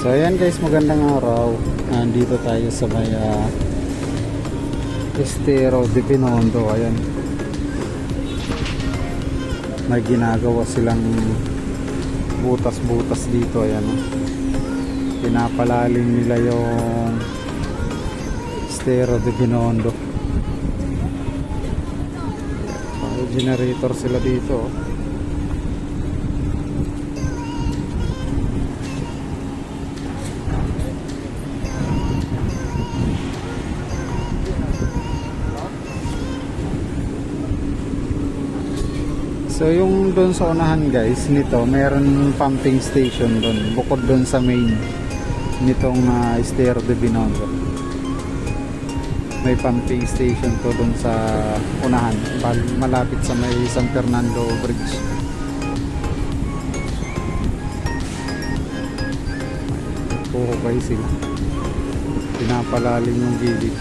So ayan guys, magandang araw. Nandito tayo sa may Estero de Binondo. Ayan, may ginagawa silang butas-butas dito. Ayan, pinapalalim nila yung Estero de Binondo. May generator sila dito. So yung doon sa unahan guys nito, meron pumping station doon bukod doon sa main nitong Estero de Binondo. May pumping station to doon sa unahan, malapit sa may San Fernando Bridge. Puhukay sila, pinapalalim yung gilid.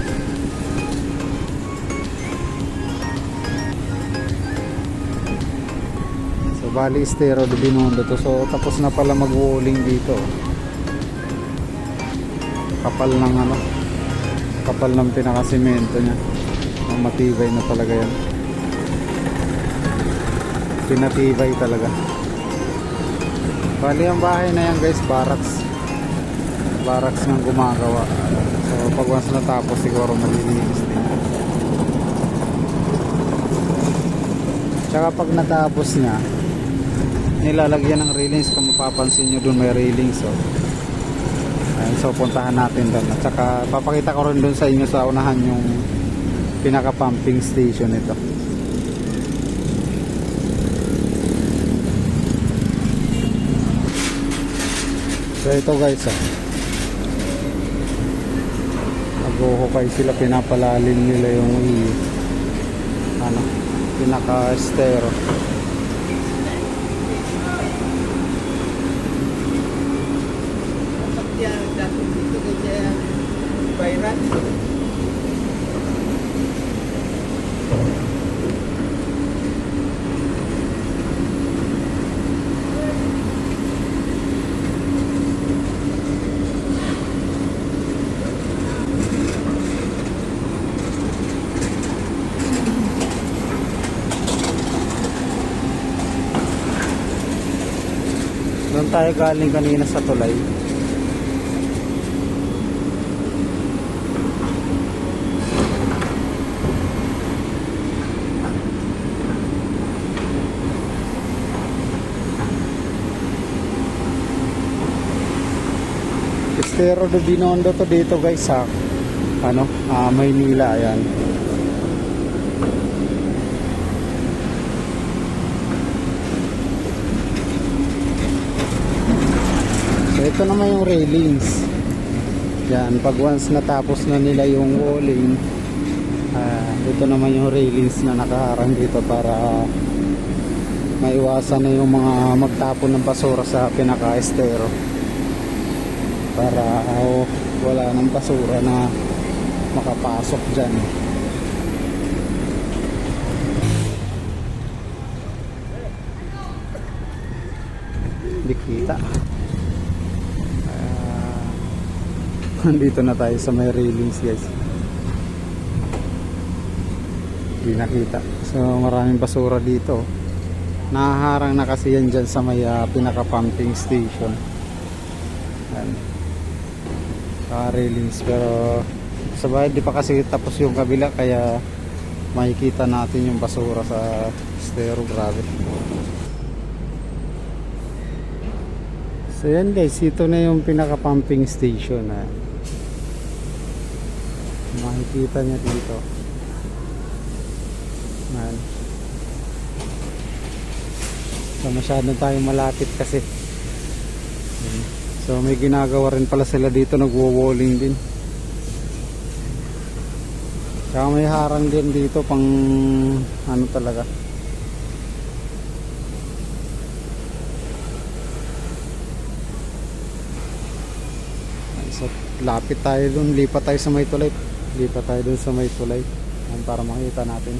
Bali Estero de Binondo to. So tapos na pala mag-walling dito. Kapal ng kapal ng pinakasimento niya. Matibay na talaga yan. Pinatibay talaga. Bali ang bahay na yan guys, barracks ng gumagawa. So pag once natapos siguro malilinis din. Tsaka pag natapos niya, nilalagyan ng railings. Kung mapapansin nyo doon may railings. So ayun, so puntahan natin doon. At saka papakita ko rin doon sa inyo sa unahan yung pinaka pumping station ito. So ito guys, nag-uhukay sila, pinapalalim nila yung pinaka estero. Doon tayo galing kanina sa tulay. Estero de Binondo to dito guys sa Maynila. Ayan. So ito naman yung railings. Yan, pag once natapos na nila yung walling, ito naman yung railings na nakaharang dito para maiwasan na yung mga magtapon ng basura sa pinaka-estero. Para wala ng basura na makapasok dyan. Hindi kita. Dito na tayo sa may railings guys. Hindi nakita. So maraming basura dito. Nahaharang na kasi yan dyan sa may pinaka pumping station. Ayan. Railings, pero sa bahay di pa kasi tapos yung kabila, kaya makikita natin yung basura sa estero. Grabe. So yan guys, ito na yung pinaka pumping station. Makikita niya dito. Ayan. So masyado tayong malapit kasi. So may ginagawa rin pala sila dito, nagwo-walling din. Kaya may harang din dito pang talaga. So lapit tayo dun, lipat tayo sa may tulay. Lipat tayo dun sa may tulay para makita natin.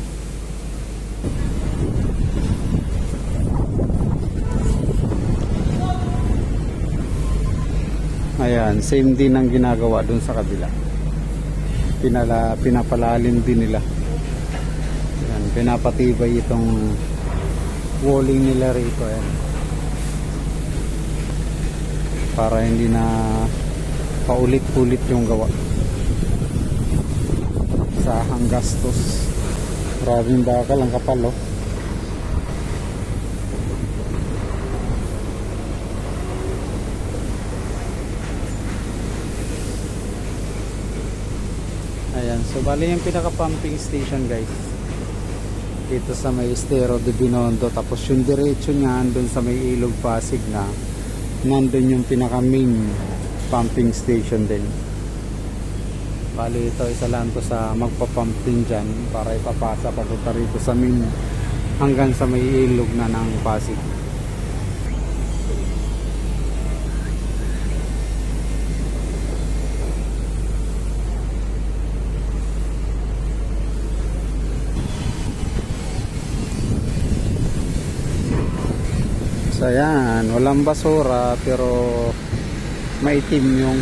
Ayan, same din ang ginagawa dun sa kabila. Pinapalalim din nila. Ayan, pinapatibay itong walling nila rito. Ayan. Para hindi na paulit-ulit yung gawa. Sahang gastos. Maraming bakal ang kapal, oh. Ayan, so bali yung pinaka pumping station guys dito sa may Estero de Binondo, tapos yung diretso niya doon sa may Ilog Pasig na nandun yung pinaka main pumping station din. Bali ito isa lang to sa magpapump din dyan para ipapasa papunta rito sa main hanggang sa may ilog na ng Pasig. So ayan, walang basura pero maitim yung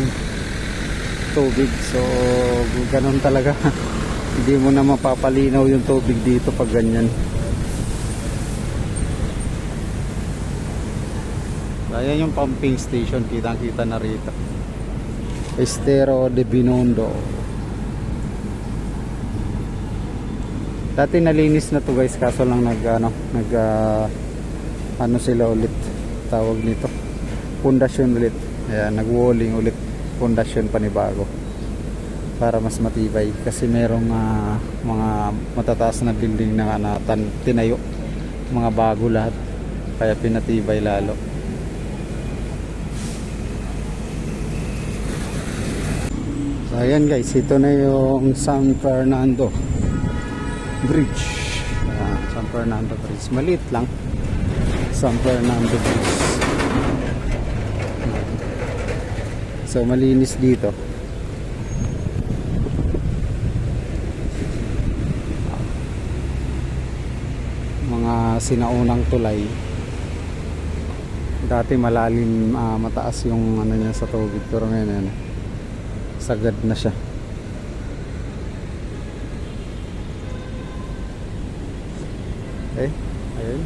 tubig. So ganun talaga. Hindi mo na mapapalinaw yung tubig dito pag ganyan. Ayan yung pumping station, kitang kita na rito. Estero de Binondo. Dati nalinis na to guys, kaso lang ano sila ulit, tawag nito, pundasyon ulit. Ayan, nag-walling ulit, pundasyon panibago para mas matibay kasi merong mga matataas na building na tinayo, mga bago lahat, kaya pinatibay lalo. So ayan guys, ito na yung San Fernando Bridge. San Fernando Bridge, maliit lang. San Fernando Bridge. So malinis dito. Mga sinaunang tulay. Dati malalim, mataas yung ano niya sa tubig, pero ngayon sagad na siya. Okay, ayun.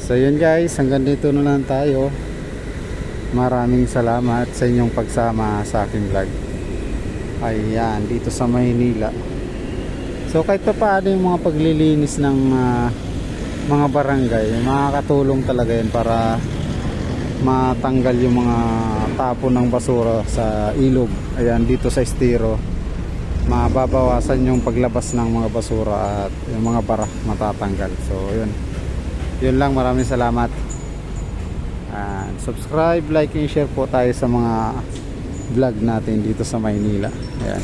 So yun guys, hanggang dito na lang tayo. Maraming salamat sa inyong pagsama sa aking vlog. Ayan, dito sa Maynila. So kahit pa paano yung mga paglilinis ng mga barangay, makakatulong talaga yan para matanggal yung mga tapon ng basura sa ilog. Ayan, dito sa Estero, mababawasan yung paglabas ng mga basura at yung mga bara matatanggal. So yun lang, maraming salamat. Subscribe, like, and share po tayo sa mga vlog natin dito sa Maynila. Ayan.